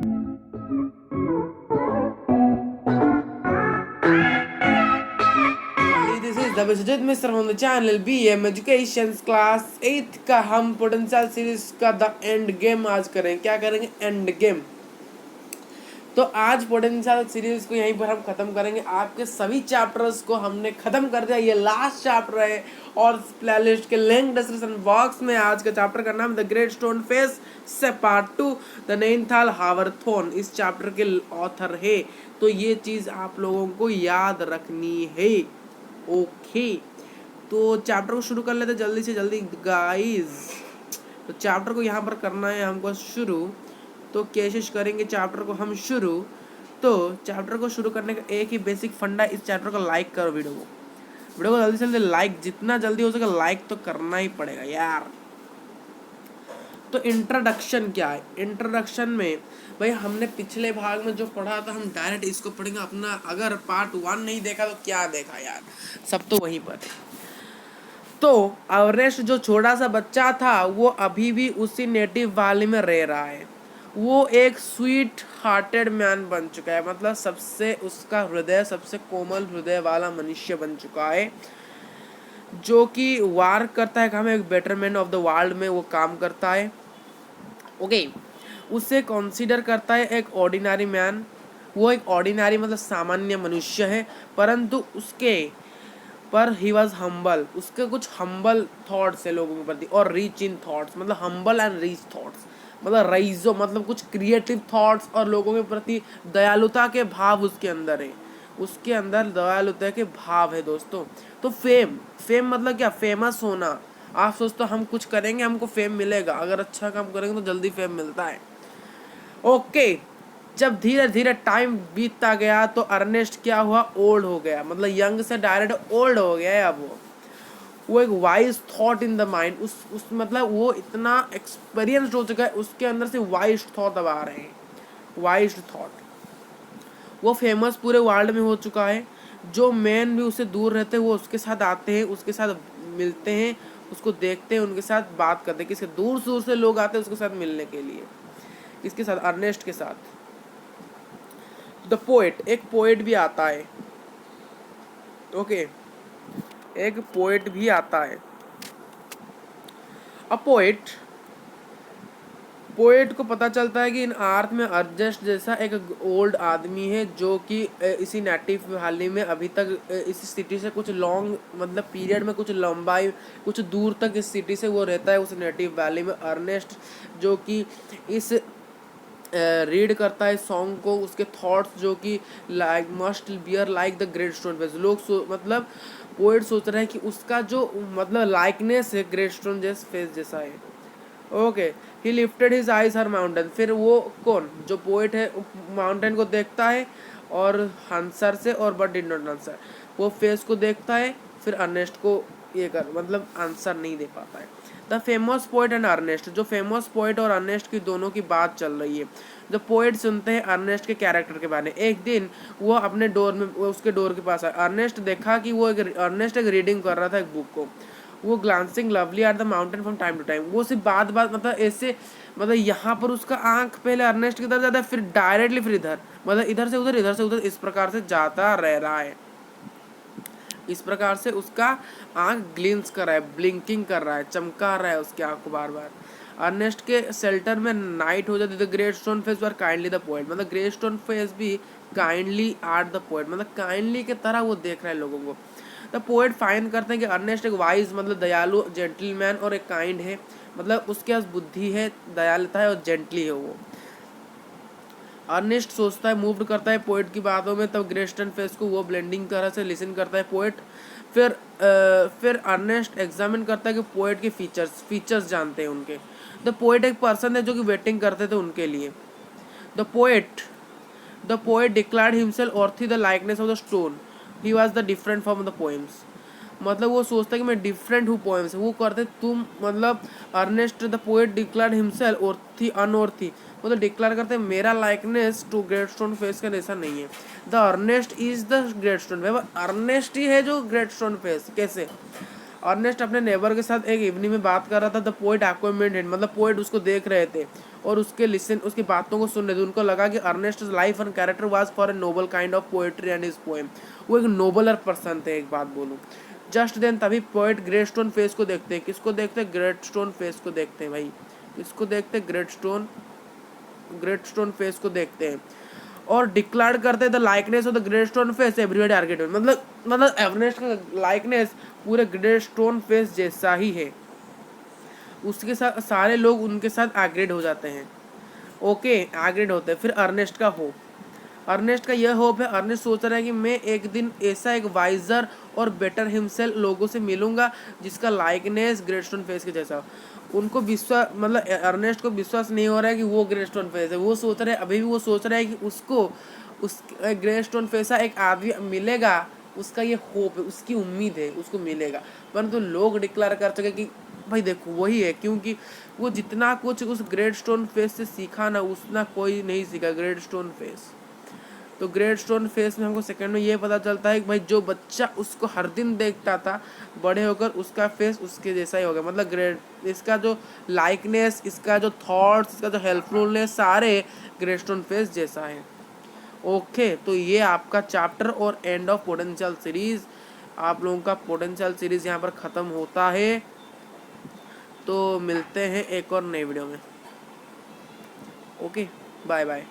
This is the Vijay Mr. on the channel BM Education class 8 का हम potential series का the end game आज करेंगे। क्या करेंगे? End game. तो आज पोटेंशियल सीरीज को यहीं पर हम खत्म करेंगे। आपके सभी चैप्टर्स को हमने खत्म कर दिया, ये लास्ट चैप्टर है और प्लेलिस्ट के लिंक डिस्क्रिप्शन बॉक्स में। आज का चैप्टर का नाम द ग्रेट स्टोन फेस से पार्ट 2 द नैनीताल हावरथॉन इस चैप्टर के ऑथर है। तो ये चीज आप लोगों को याद रखनी है। ओके, तो चैप्टर को शुरू कर लेते जल्दी से जल्दी गाइस। तो चैप्टर को यहाँ पर करना है हमको शुरू। तो कोशिश करेंगे चैप्टर को हम शुरू। तो चैप्टर को शुरू करने का एक ही बेसिक फंडा, इस चैप्टर को लाइक करो। वीडियो को जल्दी से जल्दी लाइक, जितना जल्दी हो सके लाइक तो करना ही पड़ेगा यार। तो इंट्रोडक्शन क्या है? इंट्रोडक्शन में भाई हमने पिछले भाग में जो पढ़ा था हम डायरेक्ट इसको पढ़ेंगे अपना। अगर पार्ट 1 नहीं देखा तो क्या देखा यार, सब तो वहीं पर। तो अवरेस्ट जो छोटा सा बच्चा था वो अभी भी उसी नेटिव वैली में रह रहा है। वो एक स्वीट हार्टेड मैन बन चुका है, मतलब सबसे उसका हृदय सबसे कोमल हृदय वाला मनुष्य बन चुका है, जो कि वार करता है। हमें एक बेटरमेंट ऑफ द वर्ल्ड में वो काम करता है। ओके, उसे कंसीडर करता है एक ऑर्डिनरी मैन। वो एक ऑर्डिनरी मतलब सामान्य मनुष्य है, परंतु उसके पर ही वॉज हम्बल। उसके कुछ हम्बल थॉट्स है लोगों के प्रति, और रिच इन थॉट्स मतलब हम्बल एंड रिच थॉट्स मतलब रईजो मतलब कुछ क्रिएटिव थॉट्स और लोगों के प्रति दयालुता के भाव उसके अंदर है। उसके अंदर दयालुता के भाव है दोस्तों। तो फेम मतलब क्या? फेमस होना। आप सोचते हो हम कुछ करेंगे हमको फेम मिलेगा, अगर अच्छा काम करेंगे तो जल्दी फेम मिलता है। ओके, जब धीरे धीरे टाइम बीतता गया तो अर्नेस्ट क्या हुआ? ओल्ड हो गया, मतलब यंग से डायरेक्ट ओल्ड हो गया है। अब वो एक wise thought in the mind, उस मतलब वो इतना एक्सपीरियंस्ड हो चुका है, उसके अंदर से वाइज थॉट अब आ रहे हैं। Wise thought. वो फेमस पूरे वर्ल्ड में हो चुका है। जो मैन भी उससे दूर रहते हैं वो उसके साथ आते हैं, उसके साथ मिलते हैं, उसको देखते हैं, उनके साथ बात करते हैं। किसके दूर दूर से लोग आते हैं उसके साथ मिलने के लिए। इसके साथ अर्नेस्ट के साथ द पोएट, एक पोएट भी आता है। ओके, एक पोएट भी आता है। अ पोएट को पता चलता है कि इन अर्थ में अर्जेस्ट जैसा एक ओल्ड आदमी है, जो कि इसी नेटिव वैली में अभी तक इस सिटी से कुछ लॉन्ग मतलब पीरियड में कुछ लंबाई कुछ दूर तक इस सिटी से वो रहता है, उस नेटिव वैली में। अर्नेस्ट जो कि इस रीड करता है सॉन्ग को, उसके थॉट्स जो कि like must bear like the great stone face. लोग मतलब पोएट सोच रहे हैं कि उसका जो मतलब लाइकनेस है ग्रेट स्टोन जैस फेस जैसा है। ओके, ही लिफ्टेड हिज आइज हर माउंटेन। फिर वो कौन जो पोएट है माउंटेन को देखता है और आंसर से और बट डिड नॉट आंसर। वो फेस को देखता है, फिर अर्नेस्ट को ये कर मतलब आंसर नहीं दे पाता है। The famous poet and Ernest, जो फेमस पोएट और अर्नेस्ट की दोनों की बात चल रही है। जो पोएट सुनते हैं अर्नेस्ट के कैरेक्टर के बारे में। एक दिन वो अपने डोर में उसके डोर के पास आया। अर्नेस्ट देखा कि वो अर्नेस्ट एक रीडिंग कर रहा था एक बुक को। वो glancing lovely at the mountain from time to time. वो सिर्फ बात मतलब ऐसे मतलब यहाँ पर उसका आंख पहले अर्नेस्ट की तरफ जाता है, फिर डायरेक्टली फिर इधर मतलब इधर से उधर इस प्रकार से जाता रह रहा है। इस प्रकार से उसका आंख ग्लिंस कर रहा है, ब्लिंकिंग कर रहा है, चमका रहा है उसकी आंख को बार बार। अर्नेस्ट के शेल्टर में नाइट हो जाती। The great stone face were kindly the poet, मतलब ग्रेट स्टोन फेस भी काइंडली एट द पोएट मतलब काइंडली के तरह वो देख रहा है लोगों को। द पोएट फाइंड करते हैं कि अर्नेस्ट एक वाइज मतलब दयालु जेंटलमैन और एक काइंड है, मतलब उसके पास बुद्धि है, दयालुता है और जेंटली है वो। अर्नेस्ट सोचता है, मूव्ड करता है पोएट की बातों में। तब ग्रेट स्टोन फेस को वो ब्लेंडिंग तरह से लिसन करता है पोएट। फिर अर्नेस्ट एग्जामिन करता है कि पोएट के फीचर्स जानते हैं उनके। द पोएट एक पर्सन है जो कि वेटिंग करते थे उनके लिए। The poet declared himself worthy the likeness of the stone. He was the different from the poems, मतलब वो सोचता है कि मैं डिफरेंट हूँ पोएम से। वो करते तुम मतलब Ernest the poet declared himself worthy unworthy, मतलब डिक्लेयर करते हैं मेरा likeness to great stone face का जैसा नहीं है। The Ernest is the great stone face, Ernest ही है जो ग्रेट स्टोन फेस। कैसे? अर्नेस्ट अपने नेबर के साथ एक इवनिंग में बात कर रहा था। द पोएट एक्वाइमेंट, मतलब पोएट उसको देख रहे थे और उसकी बातों को सुन रहे थे। उनको लगा कि Ernest life and character was for a noble kind of poetry and his poem. वो एक नोबलर पर्सन थे। एक बात बोलूँ, जस्ट देन तभी पोएट ग्रेटस्टोन फेस को देखते हैं। किसको देखते हैं? ग्रेटस्टोन फेस को देखते हैं भाई। किसको देखते हैं? ग्रेटस्टोन फेस को देखते हैं और डिक्लेयर करते हैं the likeness of the great stone face everybody argued. मतलब अर्नेस्ट का लाइकनेस पूरे ग्रेटस्टोन फेस जैसा ही है। उसके साथ सारे लोग उनके साथ एग्रीड हो जाते हैं। ओके, एग्रीड होते हैं। फिर अर्नेस्ट का यह होप है, अर्नेस्ट सोच रहा है कि मैं एक दिन ऐसा एक वाइजर और बेटर हिमसेल्फ लोगों से मिलूंगा जिसका लाइकनेस ग्रेटस्टोन फेस के जैसा। उनको विश्वास, मतलब अर्नेस्ट को विश्वास नहीं हो रहा है कि वो ग्रेटस्टोन फेस है। वो सोच रहे, अभी भी वो सोच रहा है कि उसको उस ग्रेटस्टोन फेसा एक आदमी मिलेगा। उसका ये होप है, उसकी उम्मीद है उसको मिलेगा। परंतु लोग डिक्लेयर कर चुके कि भाई देखो वही है, क्योंकि वो जितना कुछ उस ग्रेटस्टोन फेस से सीखा ना, उतना कोई नहीं सीखा ग्रेटस्टोन फेस। तो ग्रेटस्टोन फेस में हमको सेकंड में ये पता चलता है कि भाई जो बच्चा उसको हर दिन देखता था, बड़े होकर उसका फेस उसके जैसा ही होगा। मतलब इसका जो लाइकनेस, इसका जो थॉट्स, इसका जो हेल्पफुलनेस, सारे ग्रेटस्टोन फेस जैसा है। ओके, तो ये आपका चैप्टर और एंड ऑफ पोटेंशियल सीरीज। आप लोगों का पोटेंशियल सीरीज यहाँ पर ख़त्म होता है। तो मिलते हैं एक और नए वीडियो में। Okay, bye bye.